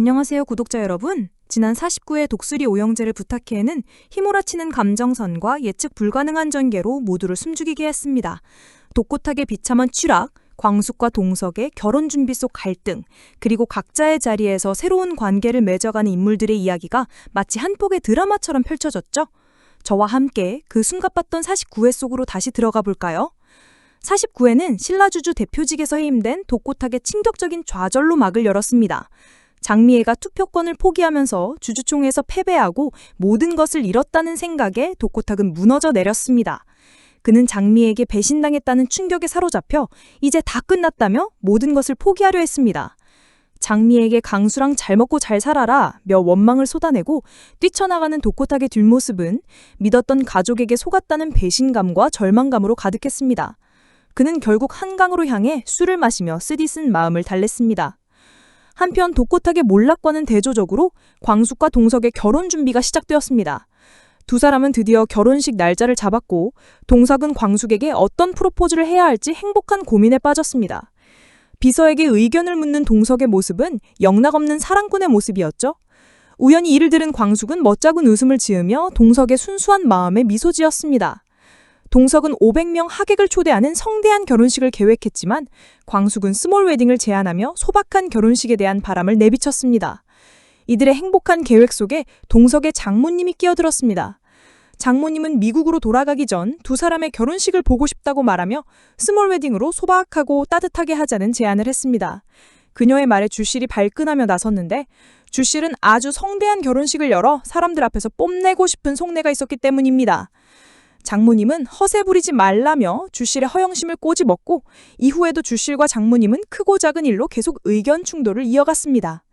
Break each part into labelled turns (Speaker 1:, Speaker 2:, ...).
Speaker 1: 안녕하세요, 구독자 여러분. 지난 49회 독수리 오영재를 부탁해는 휘몰아치는 감정선과 예측 불가능한 전개로 모두를 숨죽이게 했습니다. 독고탁의 비참한 추락, 광숙과 동석의 결혼 준비 속 갈등, 그리고 각자의 자리에서 새로운 관계를 맺어가는 인물들의 이야기가 마치 한 폭의 드라마처럼 펼쳐졌죠. 저와 함께 그 숨가빴던 49회 속으로 다시 들어가 볼까요? 49회는 신라주주 대표직에서 해임된 독고탁의 충격적인 좌절로 막을 열었습니다. 장미애가 투표권을 포기하면서 주주총회에서 패배하고 모든 것을 잃었다는 생각에 독고탁은 무너져 내렸습니다. 그는 장미애에게 배신당했다는 충격에 사로잡혀 이제 다 끝났다며 모든 것을 포기하려 했습니다. 장미애에게 강수랑 잘 먹고 잘 살아라 며 원망을 쏟아내고 뛰쳐나가는 독고탁의 뒷모습은 믿었던 가족에게 속았다는 배신감과 절망감으로 가득했습니다. 그는 결국 한강으로 향해 술을 마시며 쓰디쓴 마음을 달랬습니다. 한편 독고탁의 몰락과는 대조적으로 광숙과 동석의 결혼 준비가 시작되었습니다. 두 사람은 드디어 결혼식 날짜를 잡았고 동석은 광숙에게 어떤 프로포즈를 해야 할지 행복한 고민에 빠졌습니다. 비서에게 의견을 묻는 동석의 모습은 영락없는 사랑꾼의 모습이었죠. 우연히 이를 들은 광숙은 멋쩍은 웃음을 지으며 동석의 순수한 마음에 미소 지었습니다. 동석은 500명 하객을 초대하는 성대한 결혼식을 계획했지만 광숙은 스몰 웨딩을 제안하며 소박한 결혼식에 대한 바람을 내비쳤습니다. 이들의 행복한 계획 속에 동석의 장모님이 끼어들었습니다. 장모님은 미국으로 돌아가기 전 두 사람의 결혼식을 보고 싶다고 말하며 스몰 웨딩으로 소박하고 따뜻하게 하자는 제안을 했습니다. 그녀의 말에 주실이 발끈하며 나섰는데 주실은 아주 성대한 결혼식을 열어 사람들 앞에서 뽐내고 싶은 속내가 있었기 때문입니다. 장모님은 허세 부리지 말라며 주실의 허영심을 꼬집었고 이후에도 주실과 장모님은 크고 작은 일로 계속 의견 충돌을 이어갔습니다.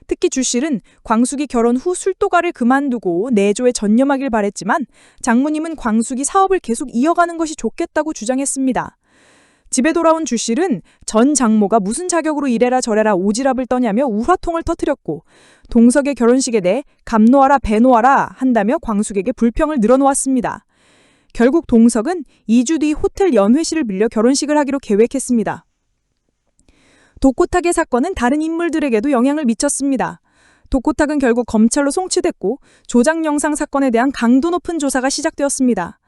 Speaker 1: 특히 주실은 광숙이 결혼 후 술도가를 그만두고 내조에 전념하길 바랬지만 장모님은 광숙이 사업을 계속 이어가는 것이 좋겠다고 주장했습니다. 집에 돌아온 주실은 전 장모가 무슨 자격으로 이래라 저래라 오지랖을 떠냐며 우화통을 터뜨렸고 동석의 결혼식에 대해 감노하라 배노하라 한다며 광숙에게 불평을 늘어놓았습니다. 결국 동석은 2주 뒤 호텔 연회실을 빌려 결혼식을 하기로 계획했습니다. 독고탁의 사건은 다른 인물들에게도 영향을 미쳤습니다. 독고탁은 결국 검찰로 송치됐고 조작 영상 사건에 대한 강도 높은 조사가 시작되었습니다.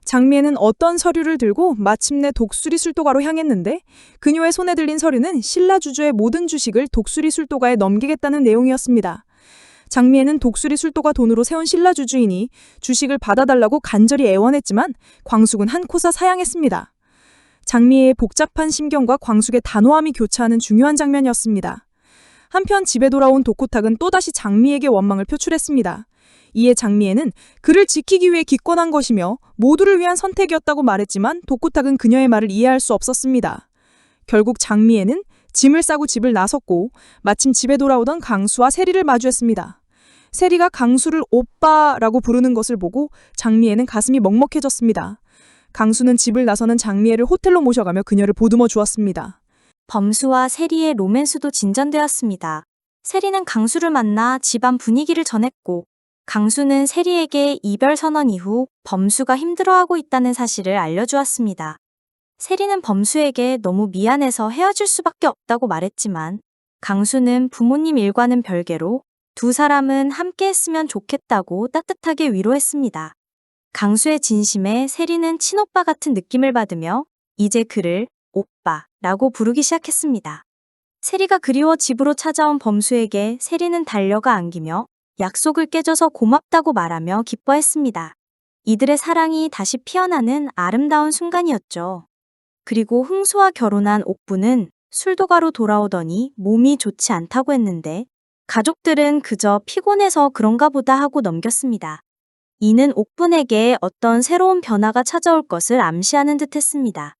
Speaker 1: 장미애는 어떤 서류를 들고 마침내 독수리 술도가로 향했는데 그녀의 손에 들린 서류는 신라주주의 모든 주식을 독수리 술도가에 넘기겠다는 내용이었습니다. 장미애는 독수리 술도가 돈으로 세운 신라주주이니 주식을 받아달라고 간절히 애원했지만 광숙은 한코사 사양했습니다. 장미애의 복잡한 심경과 광숙의 단호함이 교차하는 중요한 장면이었습니다. 한편 집에 돌아온 독고탁은 또다시 장미애에게 원망을 표출했습니다. 이에 장미애는 그를 지키기 위해 기권한 것이며 모두를 위한 선택이었다고 말했지만 독고탁은 그녀의 말을 이해할 수 없었습니다. 결국 장미애는 짐을 싸고 집을 나섰고 마침 집에 돌아오던 강수와 세리를 마주했습니다. 세리가 강수를 오빠라고 부르는 것을 보고 장미애는 가슴이 먹먹해졌습니다. 강수는 집을 나서는 장미애를 호텔로 모셔가며 그녀를 보듬어 주었습니다.
Speaker 2: 범수와 세리의 로맨스도 진전되었습니다. 세리는 강수를 만나 집안 분위기를 전했고 강수는 세리에게 이별 선언 이후 범수가 힘들어하고 있다는 사실을 알려주었습니다. 세리는 범수에게 너무 미안해서 헤어질 수밖에 없다고 말했지만 강수는 부모님 일과는 별개로 두 사람은 함께 했으면 좋겠다고 따뜻하게 위로했습니다. 강수의 진심에 세리는 친오빠 같은 느낌을 받으며 이제 그를 오빠라고 부르기 시작했습니다. 세리가 그리워 집으로 찾아온 범수에게 세리는 달려가 안기며 약속을 깨줘서 고맙다고 말하며 기뻐했습니다. 이들의 사랑이 다시 피어나는 아름다운 순간이었죠. 그리고 흥수와 결혼한 옥부는 술도가로 돌아오더니 몸이 좋지 않다고 했는데 가족들은 그저 피곤해서 그런가 보다 하고 넘겼습니다. 이는 옥분에게 어떤 새로운 변화가 찾아올 것을 암시하는 듯했습니다.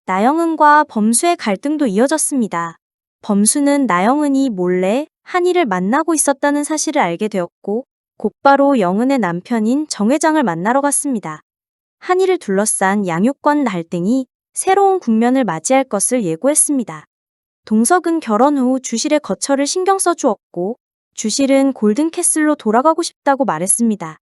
Speaker 2: 나영은과 범수의 갈등도 이어졌습니다. 범수는 나영은이 몰래 한이를 만나고 있었다는 사실을 알게 되었고 곧바로 영은의 남편인 정 회장을 만나러 갔습니다. 한이를 둘러싼 양육권 갈등이 새로운 국면을 맞이할 것을 예고했습니다. 동석은 결혼 후 주실의 거처를 신경 써주었고 주실은 골든캐슬로 돌아가고 싶다고 말했습니다.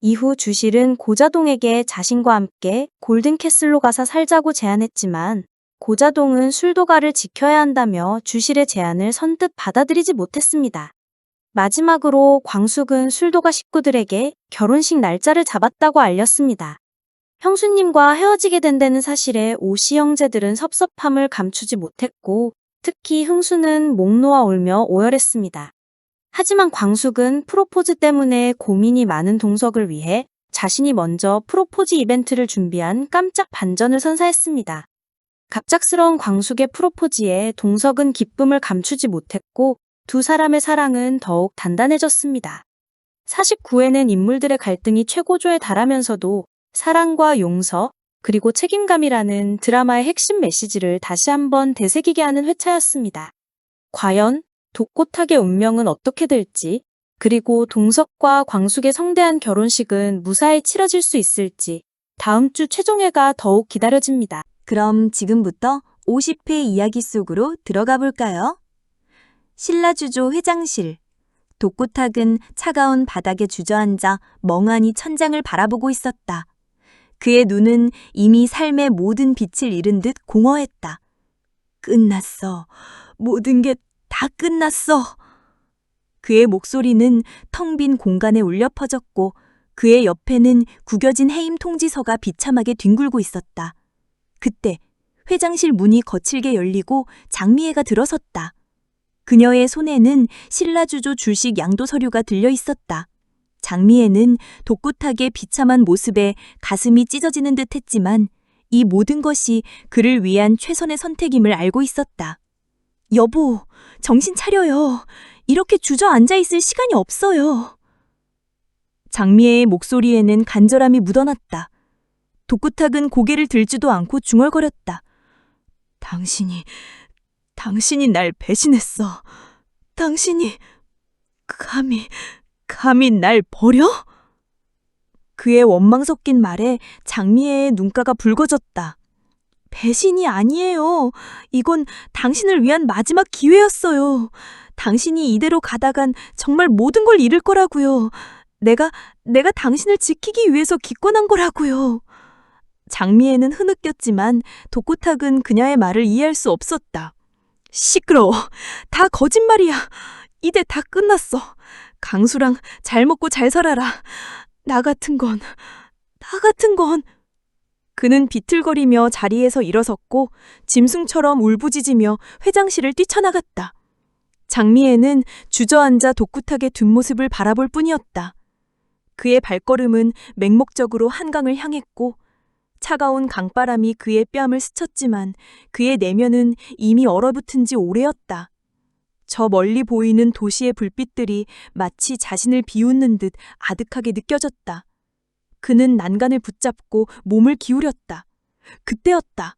Speaker 2: 이후 주실은 고자동에게 자신과 함께 골든캐슬로 가서 살자고 제안했지만 고자동은 술도가를 지켜야 한다며 주실의 제안을 선뜻 받아들이지 못했습니다. 마지막으로 광숙은 술도가 식구들에게 결혼식 날짜를 잡았다고 알렸습니다. 형수님과 헤어지게 된다는 사실에 오씨 형제들은 섭섭함을 감추지 못했고 특히 흥수는 목 놓아 울며 오열했습니다. 하지만 광숙은 프로포즈 때문에 고민이 많은 동석을 위해 자신이 먼저 프로포즈 이벤트를 준비한 깜짝 반전을 선사했습니다. 갑작스러운 광숙의 프로포즈에 동석은 기쁨을 감추지 못했고 두 사람의 사랑은 더욱 단단해졌습니다. 49회는 인물들의 갈등이 최고조에 달하면서도 사랑과 용서, 그리고 책임감이라는 드라마의 핵심 메시지를 다시 한번 되새기게 하는 회차였습니다. 과연 독고탁의 운명은 어떻게 될지, 그리고 동석과 광숙의 성대한 결혼식은 무사히 치러질 수 있을지 다음 주 최종회가 더욱 기다려집니다.
Speaker 1: 그럼 지금부터 50회 이야기 속으로 들어가 볼까요? 신라주조 회장실. 독고탁은 차가운 바닥에 주저앉아 멍하니 천장을 바라보고 있었다. 그의 눈은 이미 삶의 모든 빛을 잃은 듯 공허했다. 끝났어. 모든 게 다 끝났어. 그의 목소리는 텅 빈 공간에 울려 퍼졌고 그의 옆에는 구겨진 해임 통지서가 비참하게 뒹굴고 있었다. 그때 회장실 문이 거칠게 열리고 장미애가 들어섰다. 그녀의 손에는 신라주조 줄식 양도 서류가 들려 있었다. 장미애는 독고탁의 비참한 모습에 가슴이 찢어지는 듯 했지만 이 모든 것이 그를 위한 최선의 선택임을 알고 있었다. 여보, 정신 차려요. 이렇게 주저앉아 있을 시간이 없어요. 장미애의 목소리에는 간절함이 묻어났다. 독고탁은 고개를 들지도 않고 중얼거렸다. 당신이 날 배신했어. 당신이 감히 날 버려? 그의 원망 섞인 말에 장미애의 눈가가 붉어졌다. 배신이 아니에요. 이건 당신을 위한 마지막 기회였어요. 당신이 이대로 가다간 정말 모든 걸 잃을 거라고요. 내가 당신을 지키기 위해서 기권한 거라고요. 장미애는 흐느꼈지만 독고탁은 그녀의 말을 이해할 수 없었다. 시끄러워. 다 거짓말이야. 이제 다 끝났어. 강수랑 잘 먹고 잘 살아라. 나 같은 건. 그는 비틀거리며 자리에서 일어섰고 짐승처럼 울부짖으며 회장실을 뛰쳐나갔다. 장미애는 주저앉아 독고탁의 뒷모습을 바라볼 뿐이었다. 그의 발걸음은 맹목적으로 한강을 향했고 차가운 강바람이 그의 뺨을 스쳤지만 그의 내면은 이미 얼어붙은 지 오래였다. 저 멀리 보이는 도시의 불빛들이 마치 자신을 비웃는 듯 아득하게 느껴졌다. 그는 난간을 붙잡고 몸을 기울였다. 그때였다.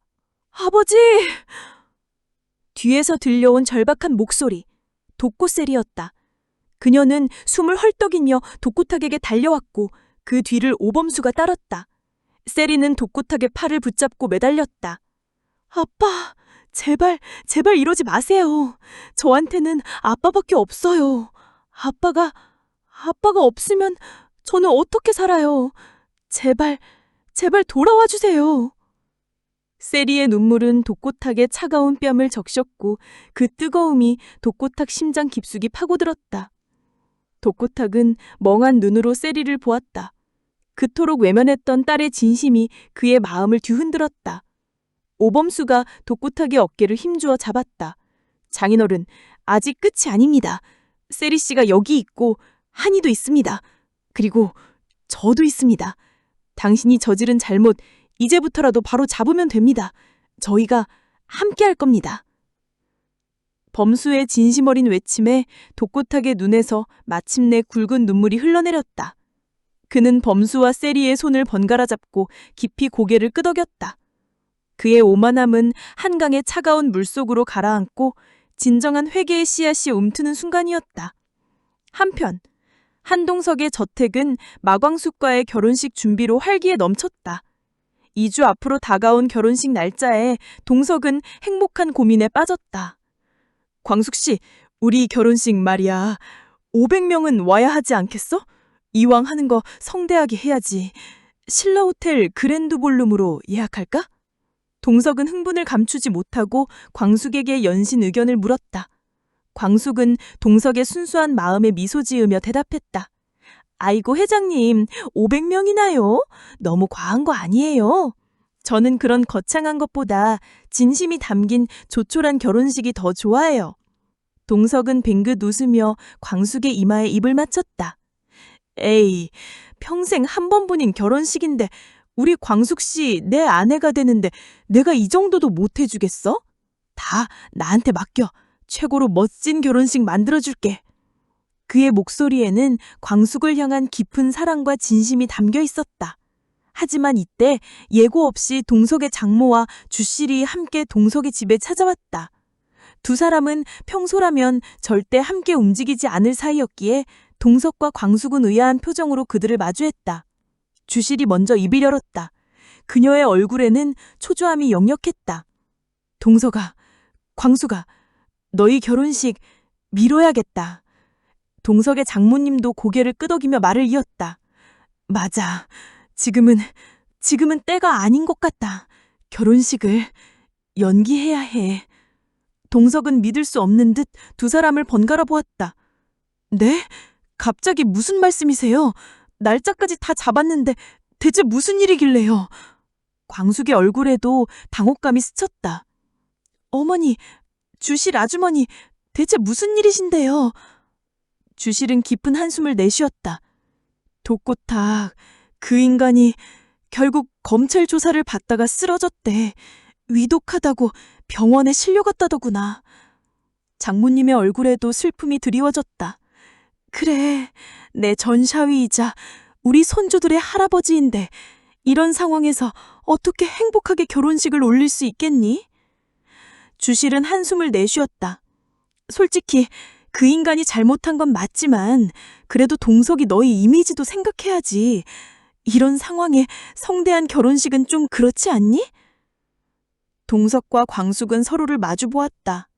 Speaker 1: 아버지! 뒤에서 들려온 절박한 목소리. 독고셀이었다. 그녀는 숨을 헐떡이며 독고탁에게 달려왔고 그 뒤를 오범수가 따랐다. 세리는 독고탁의 팔을 붙잡고 매달렸다. 아빠, 제발 이러지 마세요. 저한테는 아빠밖에 없어요. 아빠가 없으면 저는 어떻게 살아요. 제발 돌아와 주세요. 세리의 눈물은 독고탁의 차가운 뺨을 적셨고 그 뜨거움이 독고탁 심장 깊숙이 파고들었다. 독고탁은 멍한 눈으로 세리를 보았다. 그토록 외면했던 딸의 진심이 그의 마음을 뒤흔들었다. 오범수가 독고탁의 어깨를 힘주어 잡았다. 장인어른, 아직 끝이 아닙니다. 세리 씨가 여기 있고 한이도 있습니다. 그리고 저도 있습니다. 당신이 저지른 잘못 이제부터라도 바로 잡으면 됩니다. 저희가 함께 할 겁니다. 범수의 진심 어린 외침에 독고탁의 눈에서 마침내 굵은 눈물이 흘러내렸다. 그는 범수와 세리의 손을 번갈아 잡고 깊이 고개를 끄덕였다. 그의 오만함은 한강의 차가운 물속으로 가라앉고 진정한 회개의 씨앗이 움트는 순간이었다. 한편 한동석의 저택은 마광숙과의 결혼식 준비로 활기에 넘쳤다. 2주 앞으로 다가온 결혼식 날짜에 동석은 행복한 고민에 빠졌다. 광숙 씨, 우리 결혼식 말이야. 500명은 와야 하지 않겠어? 이왕 하는 거 성대하게 해야지. 신라호텔 그랜드 볼룸으로 예약할까? 동석은 흥분을 감추지 못하고 광숙에게 연신 의견을 물었다.
Speaker 3: 광숙은 동석의 순수한 마음에 미소 지으며 대답했다. 아이고 회장님, 500명이나요? 너무 과한 거 아니에요? 저는 그런 거창한 것보다 진심이 담긴 조촐한 결혼식이 더 좋아해요. 동석은 뱅긋 웃으며 광숙의 이마에 입을 맞췄다. 에이, 평생 한 번뿐인 결혼식인데 우리 광숙 씨 내 아내가 되는데 내가 이 정도도 못 해주겠어? 다 나한테 맡겨. 최고로 멋진 결혼식 만들어줄게. 그의 목소리에는 광숙을 향한 깊은 사랑과 진심이 담겨 있었다. 하지만 이때 예고 없이 동석의 장모와 주실이 함께 동석의 집에 찾아왔다. 두 사람은 평소라면 절대 함께 움직이지 않을 사이였기에 동석과 광숙은 의아한 표정으로 그들을 마주했다. 주실이 먼저 입을 열었다. 그녀의 얼굴에는 초조함이 역력했다. 동석아, 광숙아, 너희 결혼식 미뤄야겠다. 동석의 장모님도 고개를 끄덕이며 말을 이었다. 맞아. 지금은 때가 아닌 것 같다. 결혼식을 연기해야 해. 동석은 믿을 수 없는 듯 두 사람을 번갈아 보았다. 네? 갑자기 무슨 말씀이세요? 날짜까지 다 잡았는데 대체 무슨 일이길래요? 광숙의 얼굴에도 당혹감이 스쳤다. 어머니, 주실 아주머니, 대체 무슨 일이신데요? 주실은 깊은 한숨을 내쉬었다. 독고탁, 그 인간이 결국 검찰 조사를 받다가 쓰러졌대. 위독하다고 병원에 실려갔다더구나. 장모님의 얼굴에도 슬픔이 드리워졌다. 그래, 내 전샤위이자 우리 손주들의 할아버지인데 이런 상황에서 어떻게 행복하게 결혼식을 올릴 수 있겠니? 주실은 한숨을 내쉬었다. 솔직히 그 인간이 잘못한 건 맞지만 그래도 동석이 너희 이미지도 생각해야지. 이런 상황에 성대한 결혼식은 좀 그렇지 않니? 동석과 광숙은 서로를 마주 보았다.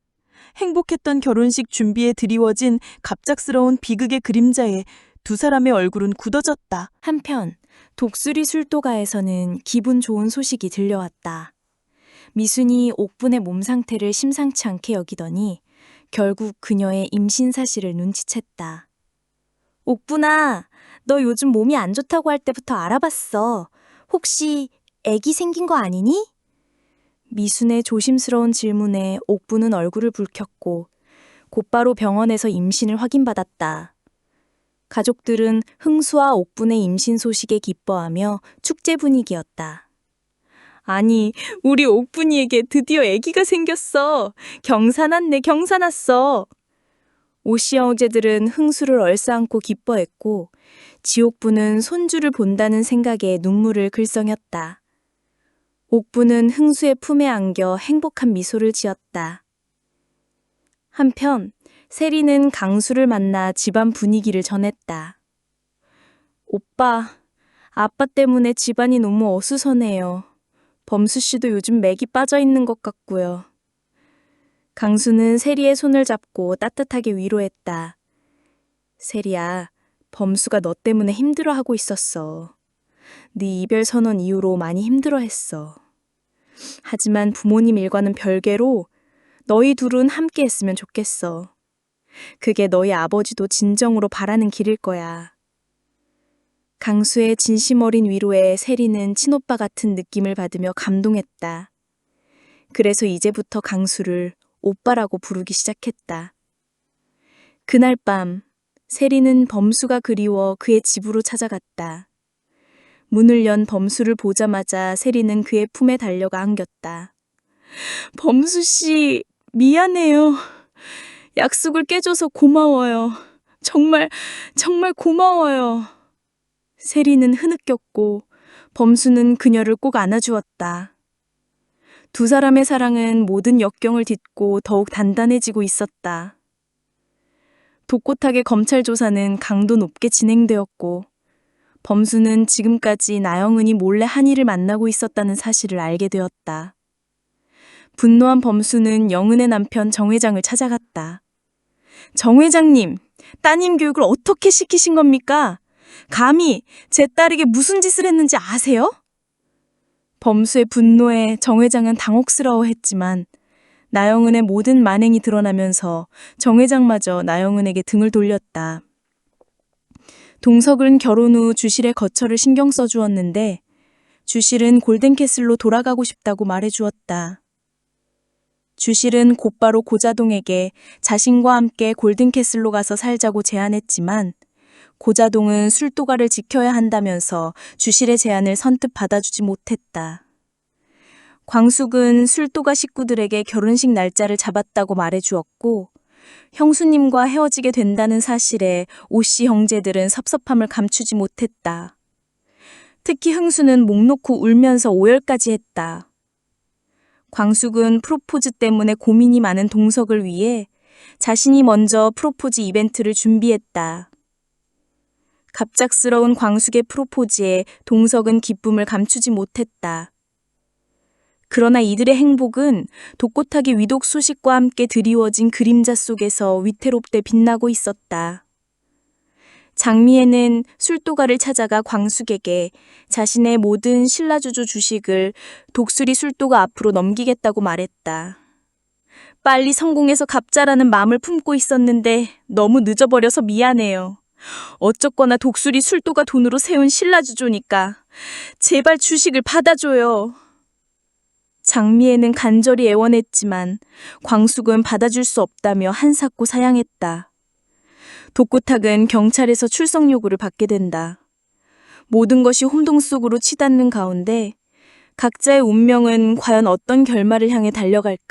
Speaker 3: 행복했던 결혼식 준비에 드리워진 갑작스러운 비극의 그림자에 두 사람의 얼굴은 굳어졌다.
Speaker 2: 한편 독수리 술도가에서는 기분 좋은 소식이 들려왔다. 미순이 옥분의 몸 상태를 심상치 않게 여기더니 결국 그녀의 임신 사실을 눈치챘다. 옥분아, 너 요즘 몸이 안 좋다고 할 때부터 알아봤어. 혹시 애기 생긴 거 아니니? 미순의 조심스러운 질문에 옥분은 얼굴을 붉혔고 곧바로 병원에서 임신을 확인받았다. 가족들은 흥수와 옥분의 임신 소식에 기뻐하며 축제 분위기였다. 아니, 우리 옥분이에게 드디어 아기가 생겼어. 경사났네, 경사났어. 오씨 형제들은 흥수를 얼싸안고 기뻐했고 지옥분은 손주를 본다는 생각에 눈물을 글썽였다. 옥분은 흥수의 품에 안겨 행복한 미소를 지었다. 한편 세리는 강수를 만나 집안 분위기를 전했다. 오빠, 아빠 때문에 집안이 너무 어수선해요. 범수 씨도 요즘 맥이 빠져 있는 것 같고요. 강수는 세리의 손을 잡고 따뜻하게 위로했다. 세리야, 범수가 너 때문에 힘들어하고 있었어. 네 이별 선언 이후로 많이 힘들어했어. 하지만 부모님 일과는 별개로 너희 둘은 함께 했으면 좋겠어. 그게 너희 아버지도 진정으로 바라는 길일 거야. 강수의 진심 어린 위로에 세리는 친오빠 같은 느낌을 받으며 감동했다. 그래서 이제부터 강수를 오빠라고 부르기 시작했다. 그날 밤, 세리는 범수가 그리워 그의 집으로 찾아갔다. 문을 연 범수를 보자마자 세리는 그의 품에 달려가 안겼다. 범수 씨, 미안해요. 약속을 깨줘서 고마워요. 정말 고마워요. 세리는 흐느꼈고 범수는 그녀를 꼭 안아주었다. 두 사람의 사랑은 모든 역경을 딛고 더욱 단단해지고 있었다. 독고탁의 검찰 조사는 강도 높게 진행되었고 범수는 지금까지 나영은이 몰래 한이를 만나고 있었다는 사실을 알게 되었다. 분노한 범수는 영은의 남편 정 회장을 찾아갔다. 정 회장님, 따님 교육을 어떻게 시키신 겁니까? 감히 제 딸에게 무슨 짓을 했는지 아세요? 범수의 분노에 정 회장은 당혹스러워했지만
Speaker 4: 나영은의 모든 만행이 드러나면서 정 회장마저 나영은에게 등을 돌렸다. 동석은 결혼 후 주실의 거처를 신경 써주었는데 주실은 골든캐슬로 돌아가고 싶다고 말해주었다. 주실은 곧바로 고자동에게 자신과 함께 골든캐슬로 가서 살자고 제안했지만 고자동은 술도가를 지켜야 한다면서 주실의 제안을 선뜻 받아주지 못했다. 광숙은 술도가 식구들에게 결혼식 날짜를 잡았다고 말해주었고 형수님과 헤어지게 된다는 사실에 오씨 형제들은 섭섭함을 감추지 못했다. 특히 흥수는 목 놓고 울면서 오열까지 했다. 광숙은 프로포즈 때문에 고민이 많은 동석을 위해 자신이 먼저 프로포즈 이벤트를 준비했다. 갑작스러운 광숙의 프로포즈에 동석은 기쁨을 감추지 못했다. 그러나 이들의 행복은 독고타기 위독 소식과 함께 드리워진 그림자 속에서 위태롭게 빛나고 있었다. 장미애는 술도가를 찾아가 광숙에게 자신의 모든 신라주조 주식을 독수리 술도가 앞으로 넘기겠다고 말했다. 빨리 성공해서 갚자라는 마음을 품고 있었는데 너무 늦어버려서 미안해요. 어쩌거나 독수리 술도가 돈으로 세운 신라주조니까 제발 주식을 받아줘요. 장미애는 간절히 애원했지만 광숙은 받아줄 수 없다며 한사코 사양했다. 독고탁은 경찰에서 출석 요구를 받게 된다. 모든 것이 혼동 속으로 치닫는 가운데 각자의 운명은 과연 어떤 결말을 향해 달려갈까?